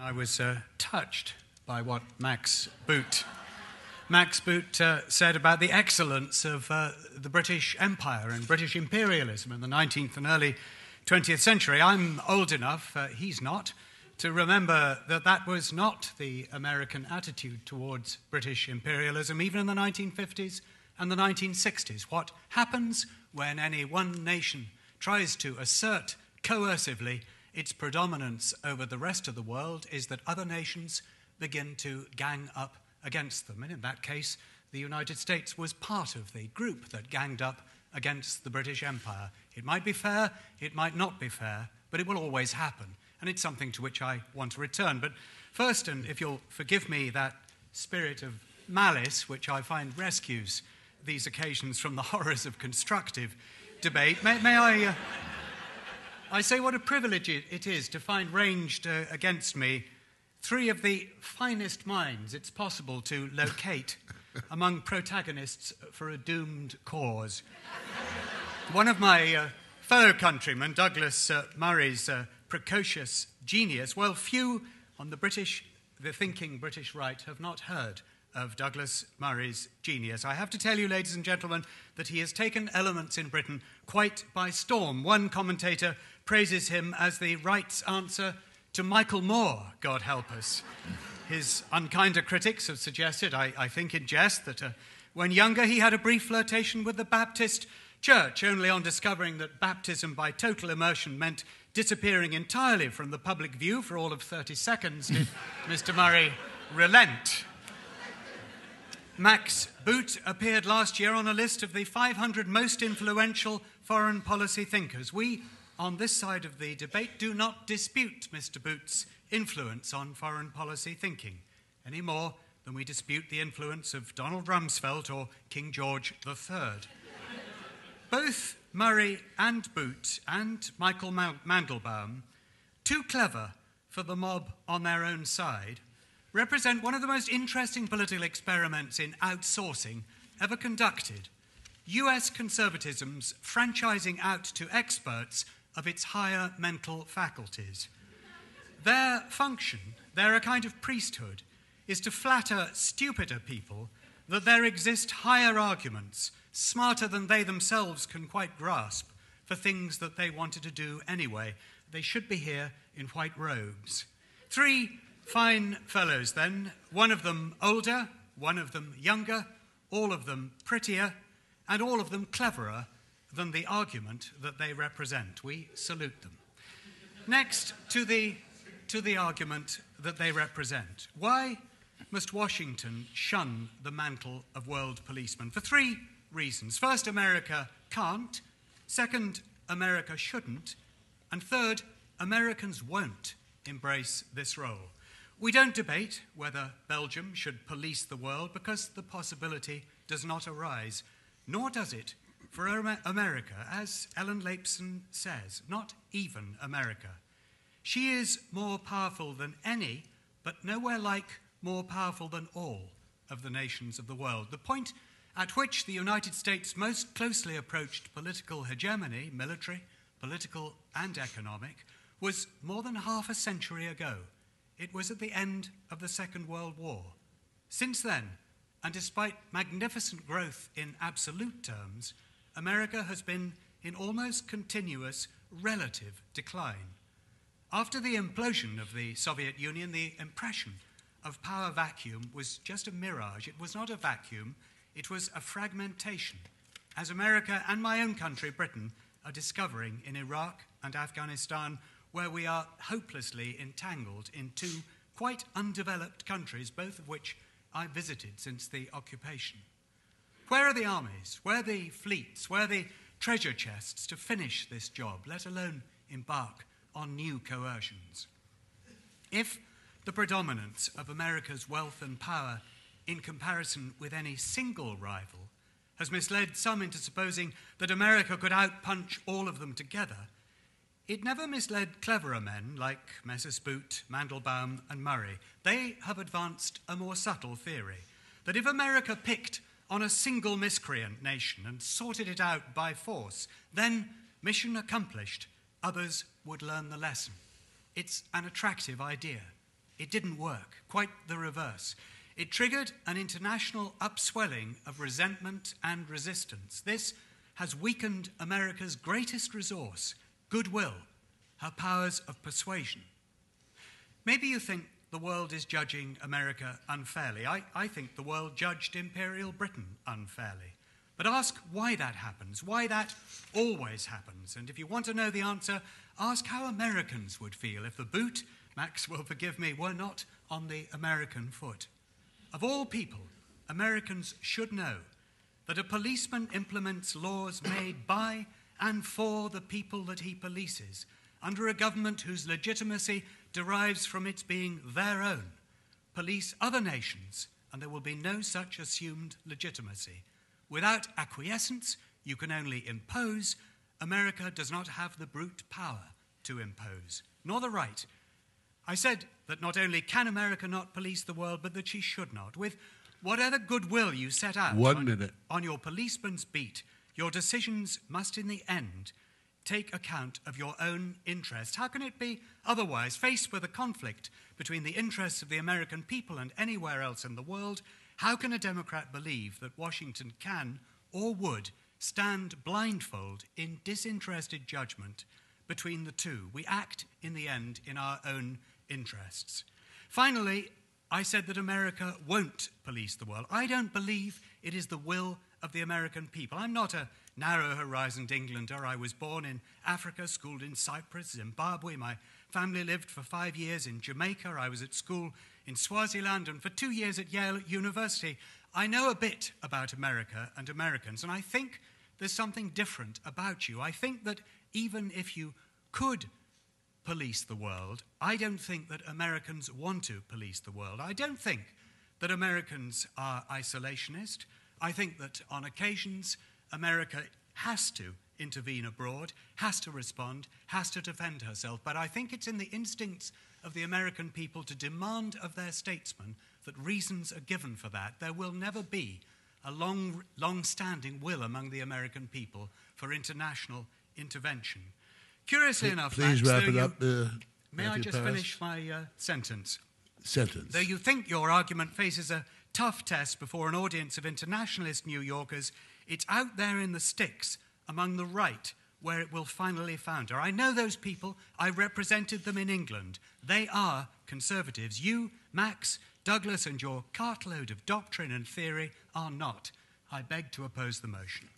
I was touched by what Max Boot said about the excellence of the British Empire and British imperialism in the 19th and early 20th century. I'm old enough, he's not, to remember that that was not the American attitude towards British imperialism, even in the 1950s and the 1960s. What happens when any one nation tries to assert coercively its predominance over the rest of the world is that other nations begin to gang up against them. And in that case, the United States was part of the group that ganged up against the British Empire. It might be fair, it might not be fair, but it will always happen. And it's something to which I want to return. But first, and if you'll forgive me that spirit of malice, which I find rescues these occasions from the horrors of constructive debate, may I say what a privilege it is to find ranged against me three of the finest minds it's possible to locate among protagonists for a doomed cause. One of my fellow countrymen, Douglas Murray's precocious genius, well, few on the thinking British right have not heard of Douglas Murray's genius. I have to tell you, ladies and gentlemen, that he has taken elements in Britain quite by storm. One commentator praises him as the right's answer to Michael Moore, God help us. His unkinder critics have suggested, I think in jest, that when younger he had a brief flirtation with the Baptist Church, only on discovering that baptism by total immersion meant disappearing entirely from the public view for all of 30 seconds did Mr. Murray relent. Max Boot appeared last year on a list of the 500 most influential foreign policy thinkers. We, on this side of the debate, do not dispute Mr. Boot's influence on foreign policy thinking, any more than we dispute the influence of Donald Rumsfeld or King George III. Both Murray and Boot and Michael Mandelbaum, too clever for the mob on their own side, represent one of the most interesting political experiments in outsourcing ever conducted. US conservatism's franchising out to experts of its higher mental faculties. Their function, they're a kind of priesthood, is to flatter stupider people that there exist higher arguments, smarter than they themselves can quite grasp, for things that they wanted to do anyway. They should be here in white robes. Three fine fellows then, one of them older, one of them younger, all of them prettier, and all of them cleverer than the argument that they represent. We salute them. Next to the argument that they represent. Why must Washington shun the mantle of world policeman? For three reasons. First, America can't. Second, America shouldn't. And third, Americans won't embrace this role. We don't debate whether Belgium should police the world because the possibility does not arise, nor does it for America, as Ellen Laipson says, not even America. She is more powerful than any, but nowhere like more powerful than all of the nations of the world. The point at which the United States most closely approached political hegemony, military, political, and economic, was more than half a century ago. It was at the end of the Second World War. Since then, and despite magnificent growth in absolute terms, America has been in almost continuous relative decline. After the implosion of the Soviet Union, the impression of power vacuum was just a mirage. It was not a vacuum, it was a fragmentation, as America and my own country, Britain, are discovering in Iraq and Afghanistan, where we are hopelessly entangled in two quite undeveloped countries, both of which I visited since the occupation. Where are the armies? Where are the fleets? Where are the treasure chests to finish this job, let alone embark on new coercions? If the predominance of America's wealth and power in comparison with any single rival has misled some into supposing that America could outpunch all of them together, it never misled cleverer men like Messrs. Boot, Mandelbaum, and Murray. They have advanced a more subtle theory, that if America picked on a single miscreant nation and sorted it out by force, then, mission accomplished, others would learn the lesson. It's an attractive idea. It didn't work, quite the reverse. It triggered an international upswelling of resentment and resistance. This has weakened America's greatest resource, goodwill, her powers of persuasion. Maybe you think the world is judging America unfairly. I think the world judged Imperial Britain unfairly. But ask why that happens, why that always happens. And if you want to know the answer, ask how Americans would feel if the boot, Max will forgive me, were not on the American foot. Of all people, Americans should know that a policeman implements laws made by and for the people that he polices, under a government whose legitimacy derives from its being their own. Police other nations, and there will be no such assumed legitimacy. Without acquiescence, you can only impose. America does not have the brute power to impose, nor the right. I said that not only can America not police the world, but that she should not. With whatever goodwill you set out on your policeman's beat, your decisions must in the end take account of your own interest. How can it be otherwise? Faced with a conflict between the interests of the American people and anywhere else in the world, how can a Democrat believe that Washington can or would stand blindfold in disinterested judgment between the two? We act in the end in our own interests. Finally, I said that America won't police the world. I don't believe it is the will of the American people. I'm not a narrow-horizoned Englander. I was born in Africa, schooled in Cyprus, Zimbabwe. My family lived for 5 years in Jamaica. I was at school in Swaziland and for 2 years at Yale University. I know a bit about America and Americans, and I think there's something different about you. I think that even if you could police the world, I don't think that Americans want to police the world. I don't think that Americans are isolationist. I think that on occasions America has to intervene abroad, has to respond, has to defend herself. But I think it's in the instincts of the American people to demand of their statesmen that reasons are given for that. There will never be a long-standing will among the American people for international intervention. Curiously enough, please Max, wrap it up. May I just Parris? finish my sentence? Sentence. Though you think your argument faces a tough test before an audience of internationalist New Yorkers, it's out there in the sticks among the right where it will finally founder. I know those people. I represented them in England. They are conservatives. You, Max, Douglas, and your cartload of doctrine and theory are not. I beg to oppose the motion.